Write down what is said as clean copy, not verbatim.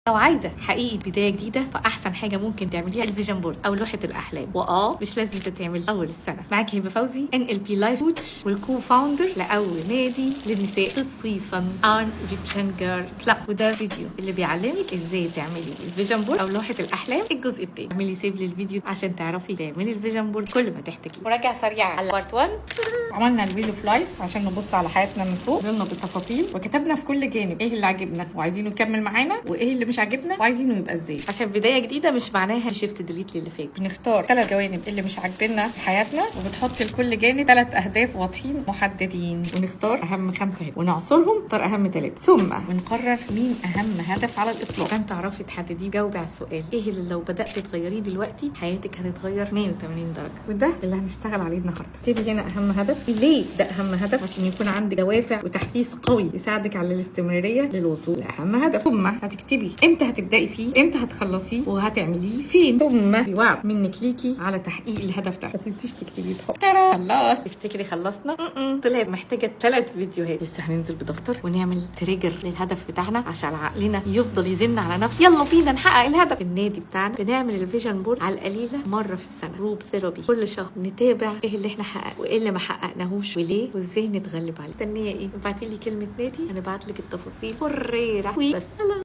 لو عايزه حقيقه بدايه جديده فاحسن حاجه ممكن تعمليها الفيجن بورد او لوحه الاحلام، مش لازم تتعمل اول السنه. معاكي هبه فوزي NLP لايف كوتش والكو فاوندر لاول نادي للنساء خصيصا ان ايجيبشن جيرل كلاب، وده فيديو اللي بيعلمك ازاي تعملي الفيجن بورد او لوحه الاحلام الجزء الثاني. اعملي سيف للفيديو عشان تعرفي تعملي الفيجن بورد كل ما تحتاجي. مراجعه سريعه على بارت 1. عملنا الفيل اوف لايف عشان نبص على حياتنا من فوق، قلنا بالتفاصيل وكتبنا في كل جانب ايه اللي عجبنا وعايزينه يكمل معانا وايه اللي مش عاجبنا وعايزينه يبقى ازاي، عشان بدايه جديده مش معناها شيفت ديليت للي فات. بنختار 3 جوانب اللي مش عاجبنا في حياتنا وبتحط لكل جانب 3 اهداف واضحين محددين، ونختار اهم 5 ونعصرهم نختار اهم 3، ثم بنقرر مين اهم هدف على الاطلاق عشان تعرفي تحدديه. جاوبي على السؤال ايه اللي لو بدات تغيريه دلوقتي حياتك هتتغير 180 درجه، وده اللي هنشتغل عليه النهارده. اكتبي هنا اهم هدف. ليه ده اهم هدف؟ عشان يكون عندك دوافع وتحفيز قوي يساعدك على الاستمراريه للوصول لاهم هدف. ثم هتكتبي امتى هتبداي فيه، امتى هتخلصيه، وهتعمليه فين. ثم بوعد منك ليكي على تحقيق الهدف ده. ما تنسيش تكتبي خلاص. تفتكري خلصنا؟ طلعت محتاجه 3 فيديوهات. لسه هننزل بدفتر ونعمل تريجر للهدف بتاعنا عشان عقلنا يفضل يزن على نفسه يلا بينا نحقق الهدف. النادي بتاعنا بنعمل الفيجن بورد على القليله مره في السنه، جروب ثيرابي كل شهر نتابع ايه اللي احنا حققناه وايه اللي ما حققناهوش وليه وازاي نتغلب عليه. مستنيه ايه؟ ابعتي لي كلمه نادي هنبعت لك التفاصيل. بس